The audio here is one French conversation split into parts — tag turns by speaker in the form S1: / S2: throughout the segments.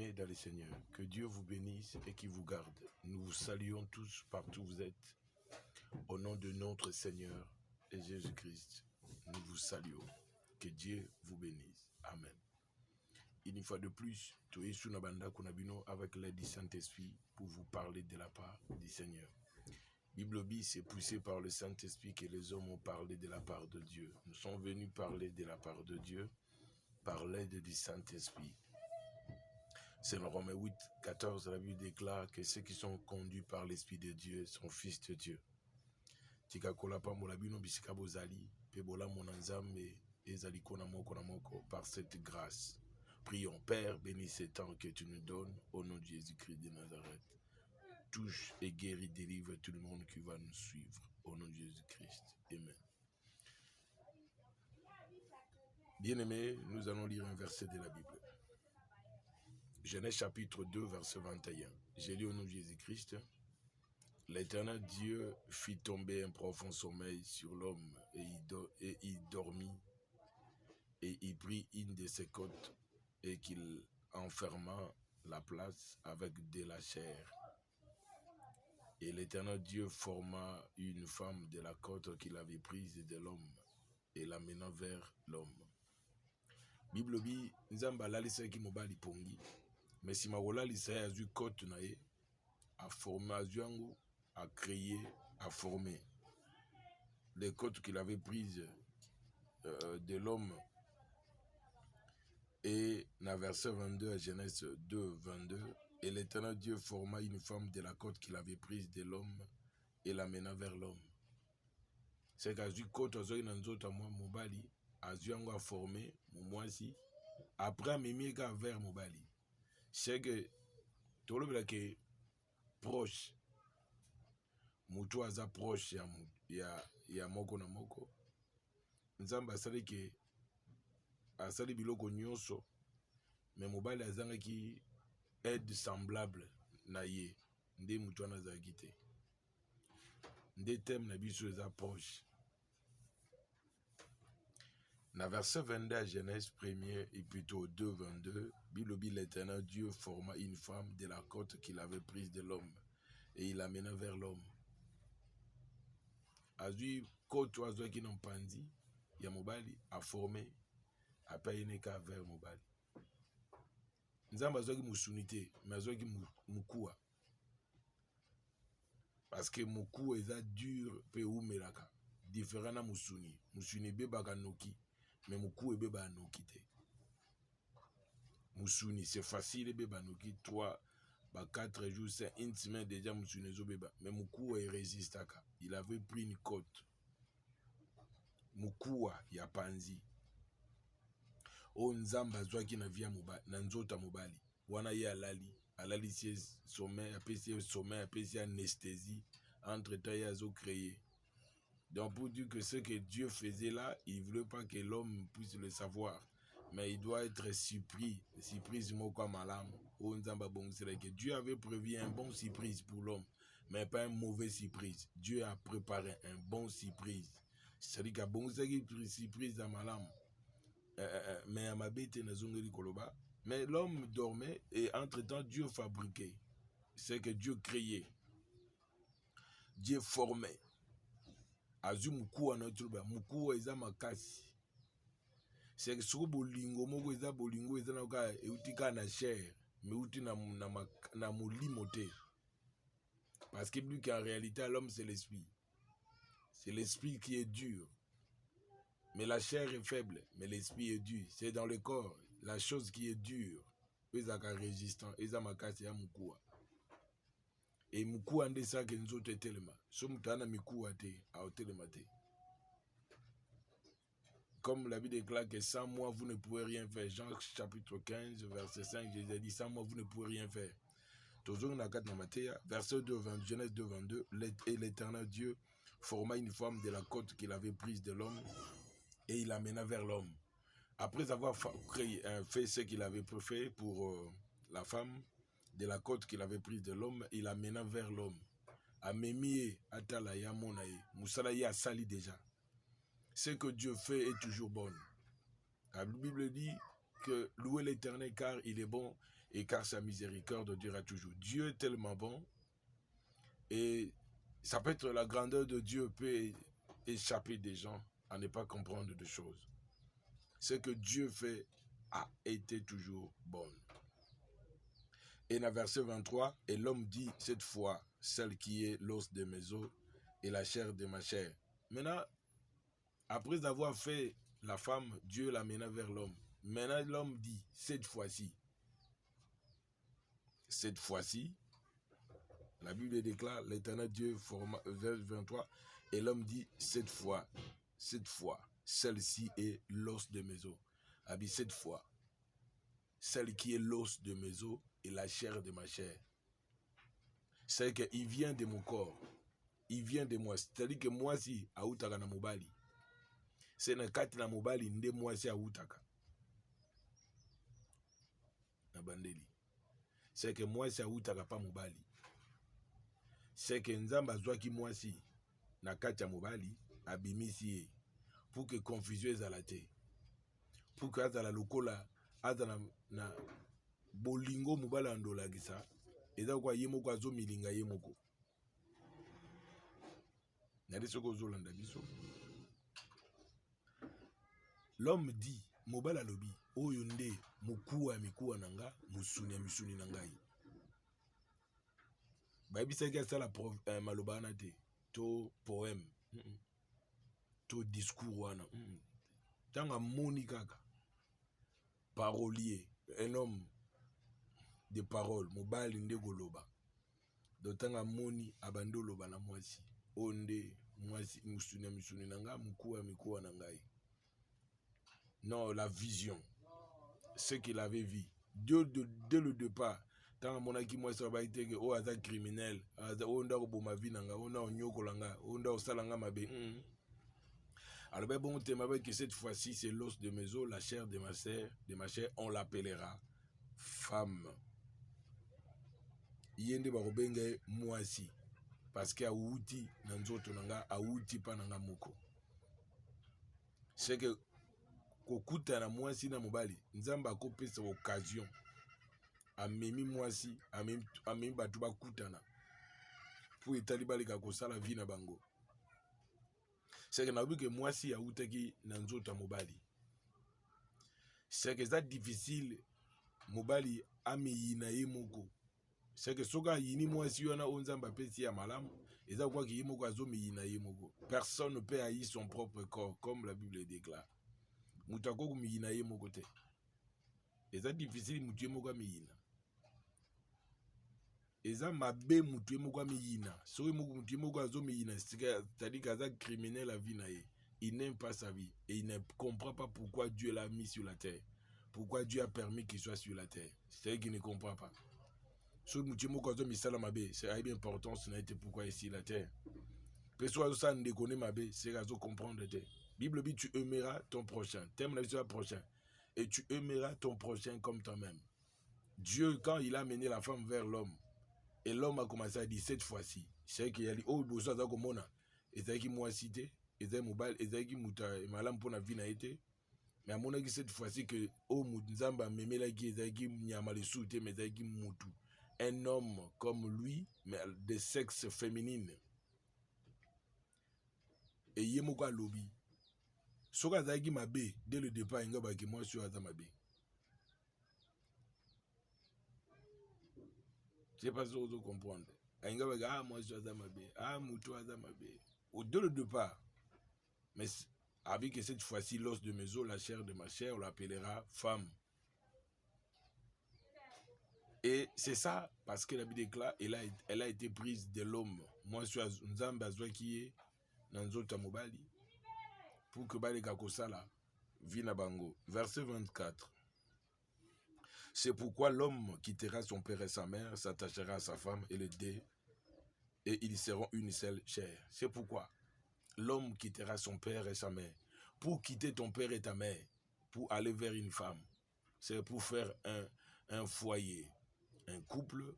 S1: Bien-aimés dans le Seigneur, que Dieu vous bénisse et qu'il vous garde. Nous vous saluons tous partout où vous êtes. Au nom de notre Seigneur et Jésus-Christ, nous vous saluons. Que Dieu vous bénisse. Amen. Une fois de plus, avec l'aide du Saint-Esprit pour vous parler de la part du Seigneur. Bible c'est poussé par le Saint-Esprit que les hommes ont parlé de la part de Dieu. Nous sommes venus parler de la part de Dieu par l'aide du Saint-Esprit. C'est dans Romains 8, 14, la Bible déclare que ceux qui sont conduits par l'Esprit de Dieu sont fils de Dieu. Par cette grâce. Prions, Père, bénis ce temps que tu nous donnes au nom de Jésus-Christ de Nazareth. Touche et guéris, délivre tout le monde qui va nous suivre au nom de Jésus-Christ. Amen. Bien-aimés, nous allons lire un verset de la Bible. Genèse chapitre 2, verset 21. J'ai lu au nom de Jésus-Christ. L'Éternel Dieu fit tomber un profond sommeil sur l'homme et il dormit. Et il prit une de ses côtes et qu'il enferma la place avec de la chair. Et l'Éternel Dieu forma une femme de la côte qu'il avait prise de l'homme et l'amena vers l'homme. Bible bi nzamba lalisaki mobali pongi. Mais si ma wolalisa a eu côte nae a formé a yango a créé a formé les côtes qu'il avait prises de l'homme. Et dans verset 22 à Genèse 2, 22, et l'Éternel Dieu forma une femme de la côte qu'il avait prise de l'homme et l'amena vers l'homme. C'est qu'à du côte aux yeux à moi mobali, à yango a formé moi si après mimi ga vers mobali. C'est que tout le monde est proche, mutu aza proche ya moko na moko. Nzamba sali ke asali biloko nyonso, mais mobali azanga ki aide semblable na ye nde mutu wana azalaki te nde thème na biso eza proche. Na verset 22 à Genèse 1er et plutôt 2, 22, Bible l'Éternel Dieu forma une femme de la côte qu'il avait prise de l'homme et il l'amena vers l'homme. Azui côte oiseau qui n'ont pas dit, il y a mobali a formé a payé ka vers mobali. Nzamba azwaki musunité mais azwaki mukua. Parce que mukua est dur pe umelaka. Différent na musuni. Musuni beba noki. Mais mukua beba noki te. Musuni c'est facile beba noki. 3, 4 jours, c'est une semaine déjà musuni zo beba. Mais mukua il résiste aka. Il avait pris une côte. Mukua ya panzi. O nzamba azwaki na via mobali. Na nzota mobali. Wana ye alali si sommeil, apesi anesthésie, entre-temps il a créé. Donc pour dire que ce que Dieu faisait là, il ne voulait pas que l'homme puisse le savoir. Mais il doit être surprise comme malam. Que Dieu avait prévu un bon surprise pour l'homme, mais pas un mauvais surprise. Dieu a préparé un bon surprise. C'est-à-dire qu'il y a bon surprise à malam. Mais à ma bête, koloba. Mais l'homme dormait et entre-temps Dieu fabriquait. C'est que Dieu créait. Dieu formait. Azu mukua na tuba mukua eza makasi. C'est que sur bolingo moko eza bolingo eza na ka eutika na chair, mais uti na molimote. Parce que lui qu'en réalité l'homme c'est l'esprit. C'est l'esprit qui est dur. Mais la chair est faible, mais l'esprit est dur. C'est dans le corps, la chose qui est dure. Ezaka résistant, ezamakasi ya mukua. Et mukua nde sa ke nzoto etelema. So mutana mikua te, a otelema te. Comme la Bible déclare que sans moi vous ne pouvez rien faire. Jean chapitre 15, verset 5, Jésus a dit sans moi vous ne pouvez rien faire. Toujours na kat na Matthieu, verset 2, 20, Genèse 2, 22, et l'Éternel Dieu forma une femme de la côte qu'il avait prise de l'homme et il l'amena vers l'homme. Après avoir fait ce qu'il avait fait pour la femme de la côte qu'il avait prise de l'homme, il l'amena vers l'homme. Amemie atala ya monae, musala ya sali déjà. Ce que Dieu fait est toujours bon. La Bible dit que louez l'Éternel car il est bon et car sa miséricorde durera toujours. Dieu est tellement bon et ça peut être la grandeur de Dieu peut échapper des gens à ne pas comprendre de choses. Ce que Dieu fait a été toujours bon. Et dans verset 23, et l'homme dit cette fois, celle qui est l'os de mes os et la chair de ma chair. Maintenant, après avoir fait la femme, Dieu l'amena vers l'homme. Maintenant, l'homme dit, cette fois-ci, la Bible déclare, l'Éternel Dieu, verset 23, et l'homme dit, cette fois, celle-ci est l'os de mes os. A dit, cette fois, celle qui est l'os de mes os et la chair de ma chair. C'est qu'il vient de mon corps, il vient de moi. C'est-à-dire que moi, si, aoutaka na mobali, c'est na kati na mobali, nde moi si aoutaka. Na bandeli. C'est que moi si aoutaka pa mobali. C'est que nzamba zwaki moi si, na kati ya mobali, abimisi ye. Pour que confusion ezala te. Pour que azala lokola, azala na bolingo mobali andolagisa, eza kwa ye moko azo milinga ye moko. L'homme dit, mobile alobi, oyo nde mukuwa mikuwa nanga, musuni misuni nangai. Baibisaki asala maloba na te, to poème, to discours wana. Tanga moni kaka, parolier, un homme de parole, mobile nde goloba. Do tanga moni abando loba na mwasi, onde mwasi musuni nanga, mukuwa mikuwa nangai. Non, la vision, ce qu'il avait vu. Dès le départ, tant mon aki moi ça va être que oh aza criminel, oh nda ko boma vinanga, oh nda onyokolanga, oh nda osalanga mabe. Alors ben bon thème avec que cette fois-ci c'est l'os de mes os, la chair de ma chair, on l'appellera femme. Yende ba robenga mwasi parce que auti na nzoto nanga, auti pa nanga moko. C'est que kokuta na mwasi na mobali nzamba akopesa occasion amemi mwasi amemi batu bakutana pour etali baleka kosala vie na bango. C'est que nabi que mwasi autaki na nzoto mobali. C'est que c'est difficile mobali ameyina ye moko. C'est que soka yini mwasi wana onzamba pesi ya malamu eza kwa ki ye moko azomeyina ye moko. Personne ne peut haïr son propre corps comme la Bible déclare. Mutako kumiyina ye moko te. Eza difficile mutu ye moko amiyina. Eza mabe mutu ye moko amiyina. Soki mutu ye moko azomiyina, c'est-à-dire qu'aza criminel la vie na ye. Il n'aime pas sa vie et il ne comprend pas pourquoi Dieu l'a mis sur la terre. Pourquoi Dieu a permis qu'il soit sur la terre. C'est-à-dire qu'il ne comprend pas. Soki mutu ye moko azomisala mabe, c'est bien important, ce n'a été pourquoi ici la terre. Personne ça ne connaît mabe, c'est azo comprendre te. Bible dit tu aimeras ton prochain. T'aimes la vie sur prochain. Et tu aimeras ton prochain comme toi-même. Dieu, quand il a mené la femme vers l'homme, et l'homme a commencé à dire cette fois-ci, c'est qu'il a dit, oh, bosso, ça comme on et c'est qui moi cité, et c'est mobile, et c'est qui mouta, et malam pour la vie n'a été. Mais à mon avis, cette fois-ci que, oh, mouzamba, mémé la qui, et qui nyama le soute, mais c'est qui moutou. Un homme comme lui, mais de sexe féminine. Et yemoko lobby. Soka zaki mabe dès le départ inga ba ki moi sur azamabe. Je sais pas si vous comprenez. Inga ba ah moi sur azamabe, ah muto azamabe. Au dès le départ. Mais avec cette fois-ci l'os de mes os, la chair de ma chair, on l'appellera femme. Et c'est ça parce que la Bible déclare elle a été prise de l'homme. Moi sur nzamba zwaki ye na nzota mobali. Pour que baleka kosala vina bango. Verset 24. C'est pourquoi l'homme quittera son père et sa mère, s'attachera à sa femme et les deux, et ils seront une seule chair. C'est pourquoi l'homme quittera son père et sa mère. Pour quitter ton père et ta mère, pour aller vers une femme, c'est pour faire un foyer, un couple.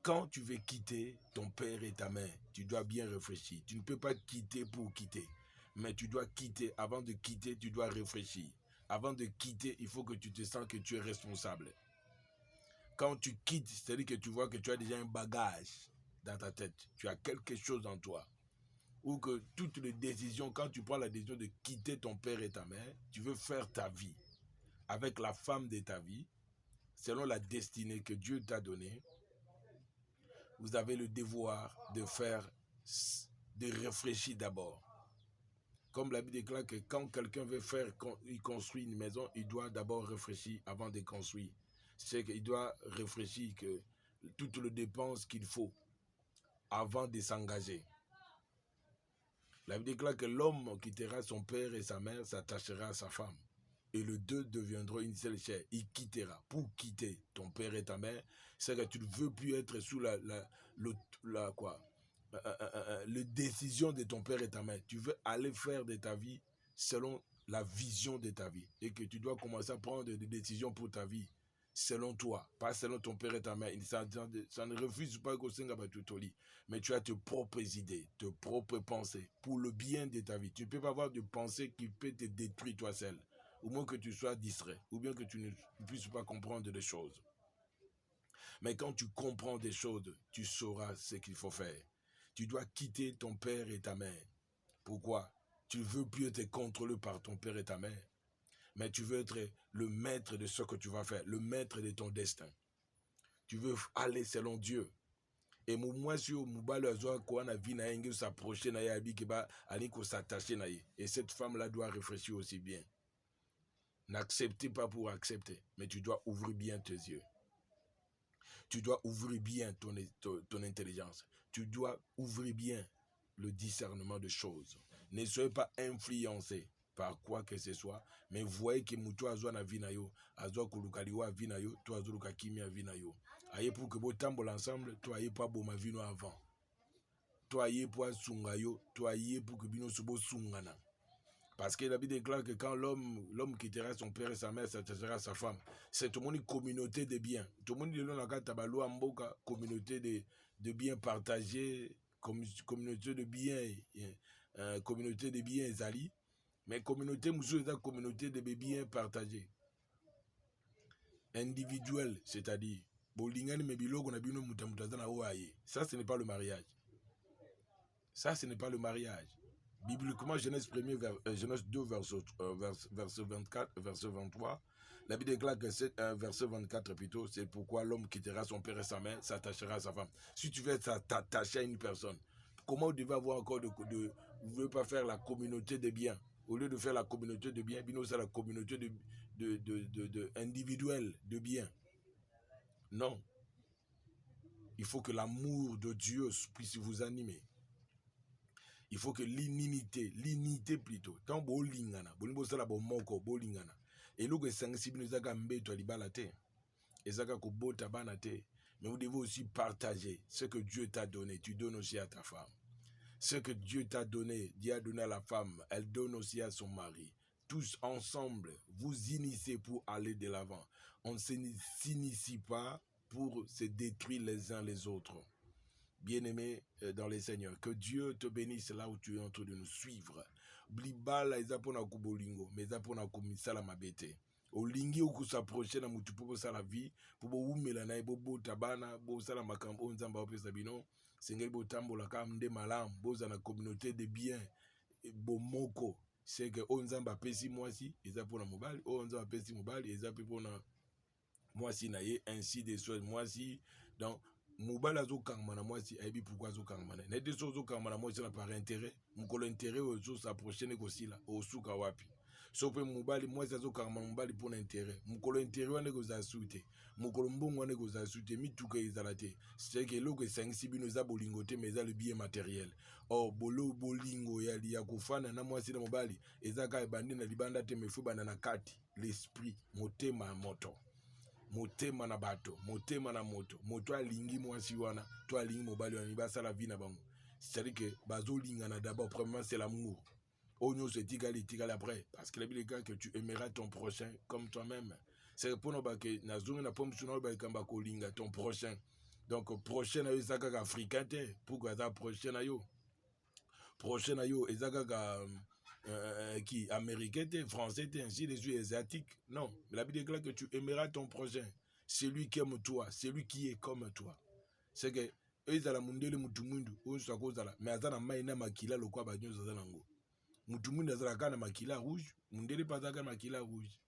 S1: Quand tu veux quitter ton père et ta mère, tu dois bien réfléchir. Tu ne peux pas quitter pour quitter. Mais tu dois quitter. Avant de quitter, tu dois réfléchir. Avant de quitter, il faut que tu te sens que tu es responsable. Quand tu quittes, c'est-à-dire que tu vois que tu as déjà un bagage dans ta tête. Tu as quelque chose en toi. Ou que toutes les décisions, quand tu prends la décision de quitter ton père et ta mère, tu veux faire ta vie avec la femme de ta vie, selon la destinée que Dieu t'a donnée, vous avez le devoir de faire, de réfléchir d'abord. Comme la Bible déclare que quand quelqu'un veut il construit une maison, il doit d'abord réfléchir avant de construire. C'est qu'il doit réfléchir que toutes les dépenses qu'il faut avant de s'engager. La Bible déclare que l'homme quittera son père et sa mère, s'attachera à sa femme. Et les deux deviendront une seule chair. Il quittera. Pour quitter ton père et ta mère, c'est que tu ne veux plus être sous la décision de ton père et ta mère. Tu veux aller faire de ta vie selon la vision de ta vie. Et que tu dois commencer à prendre des décisions pour ta vie selon toi, pas selon ton père et ta mère. Ça ne refuse pas que mais tu as tes propres idées, tes propres pensées pour le bien de ta vie. Tu ne peux pas avoir de pensée qui peut te détruire toi seul. Au moins que tu sois distrait, ou bien que tu ne puisses pas comprendre des choses. Mais quand tu comprends des choses, tu sauras ce qu'il faut faire. Tu dois quitter ton père et ta mère. Pourquoi? Tu ne veux plus être contrôlé par ton père et ta mère. Mais tu veux être le maître de ce que tu vas faire, le maître de ton destin. Tu veux aller selon Dieu. Et moi, si Moubalo Azoa Kouana Vina Engue s'approcher na yabi keba aniko s'attacher na ye. Et cette femme-là doit réfléchir aussi bien. N'acceptez pas pour accepter, mais tu dois ouvrir bien tes yeux. Tu dois ouvrir bien ton intelligence. Tu dois ouvrir bien le discernement de choses. Ne soyez pas influencé par quoi que ce soit, mais voyez que Moutou Azoa na Vinayo, Azoa Koulukaliwa Vinayo, toi Azoa Kimi Vinayo. Aïe pour que vous tamboulez ensemble, toi aïe pas bon ma vino avant. Toi aïe pour Sungayo, toi aïe pour que Bino Subo Sungana. Parce que la Bible déclare que quand l'homme quittera son père et sa mère, s'attachera à sa femme. C'est tout le monde une communauté de biens. Tout le monde dit là, communauté de biens partagés, communauté de biens, communauté de biens zali. Mais communauté, c'est la communauté de biens partagés. Individuel, c'est-à-dire, ça, ce n'est pas le mariage. Ça, ce n'est pas le mariage. Bibliquement, Genèse 2, verset 24, verset 23, la Bible déclare que c'est verset 24 plutôt, c'est pourquoi l'homme quittera son père et sa mère, s'attachera à sa femme. Si tu veux t'attacher à une personne, comment vous devez avoir encore vous ne voulez pas faire la communauté de biens? Au lieu de faire la communauté de biens, c'est la communauté individuelle de biens. Non. Il faut que l'amour de Dieu puisse vous animer. Il faut que l'unité plutôt. Tant bolingana, bolingana bomoko bolingana. Et l'eau que sensible nous a gambé toi libalate. Et ça ko bota banate. Mais vous devez aussi partager ce que Dieu t'a donné. Tu donnes aussi à ta femme. Ce que Dieu t'a donné, Dieu a donné à la femme, elle donne aussi à son mari. Tous ensemble, vous initiez pour aller de l'avant. On ne s'initie pas pour se détruire les uns les autres. Bien-aimé dans les Seigneurs, que Dieu te bénisse là où tu es en train de nous suivre. Blibala ezapona kubolingo, mais ezapona kumisala mabete. Olingi oku s'approcher na mutu pour ça la vie, pour boumela na ebobo tabana, bo sala makambo nzamba opesa bino, sengeli botambola kamde malam, boza na communauté de biens, bomoko, c'est que onzamba pesi mwasi, ezapona mobali, onzamba pesi mobali, ezapona mwasi na ye, ainsi de suite, mwasi, donc mobali azokangama na mwasi ayebi pourquoi azokangama na ye so ozokangama na mwasi na par intérêt mokolo intérêt oyo ozosaproche ne kosila osuka wapi so mpe mobali mwasi azokangama na mobali mpona intérêt mokolo intérêt wana ekozala su te mokolo mbongo wana ekozala su te mituka ezala te seke eloko esangisi bino eza bolingo te mais eza le bien matériel or bolingo ya kofana na mwasi na mobali eza kaka ebandi na libanda te mais fo ebanda na kati l'esprit motema ya moto motema na bato motema na moto alingi mwasi wana to alingi mobali wana basala vie na bango c'est-à-dire que bazolingana d'abord premièrement c'est l'amour onyo se tikali après parce que la Bible dit que tu aimeras ton prochain comme toi-même c'est pour nous que na zone na pomme sur ba kamba kolinga ton prochain donc prochain na yo ezaka africain te pour que ça prochain na yo ezaka qui américain, français, ainsi les yeux asiatiques. Non, la Bible déclare que tu aimeras ton prochain. celui qui aime toi, celui qui est comme toi. C'est que ezala mundele mutumundu onso akozala mais azana mai na makila lokwa banyozo azana ngo. Mutumundu azala kana makila rouge, mundele pazaka makila rouge.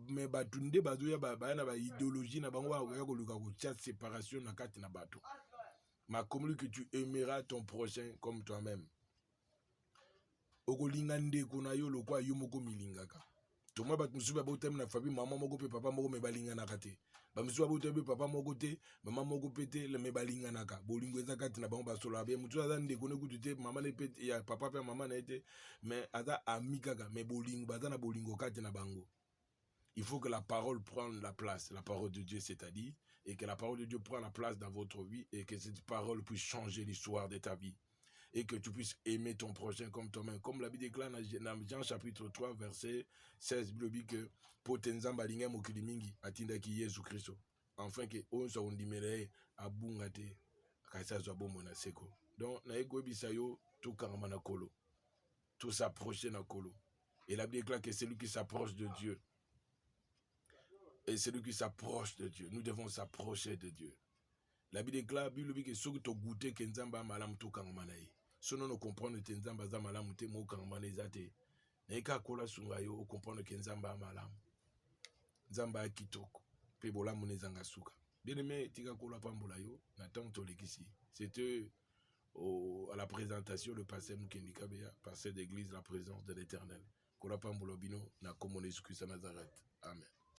S1: Mais batunde bazoya ba idéologie na bango ba koluka ko chat séparation na kati na bato. Ma comme que tu aimeras ton prochain comme toi-même. Okolinga ndeko na yo lokwa yo moko milingaka. Toma bat musuba botem na famille maman moko pe papa moko me balinga na kate. Ba musuba botem papa moko te, maman moko pete le me balinga naka. Bolingo eza kati na bango basola be mutu aza ndeko ne kutu te maman ne pete ya papa pe maman na ete mais aza ami kaka me bolingo baza na bolingo kati na bango. Il faut que la parole prenne la place, la parole de Dieu c'est-à-dire, et que la parole de Dieu prenne la place dans votre vie et que cette parole puisse changer l'histoire de ta vie. Et que tu puisses aimer ton prochain comme toi-même. Comme la Bible déclare dans Jean chapitre 3, verset 16, il dit que pour tenzamba linga mokili mingi atinda ki Yesu Christo. Enfin que on sa ondimere abungate kaisa zo bomo na seko. Donc na eko bisayo tout karama na kolo. Tout s'approcher na kolo. Et la Bible déclare que c'est lui qui s'approche de Dieu. Et c'est lui qui s'approche de Dieu. Nous devons s'approcher de Dieu. La Bible déclare que ceux qui ont goûté que Nzamba malam tout karama na ye. Sono no comprendre que Nzamba za malamu te mo karama ezate. Na eka kola sunga yo comprendre que Nzamba malamu. Nzamba kitoko. Pe bolamu nezanga suka. Bien aimé tika kola pambola yo na tant tolekisi. C'était à la présentation le pasteur Mukendika Beya, pasteur d'église la présence de l'Éternel. Kola pambola bino na komone Jésus Christ Nazareth. Amen.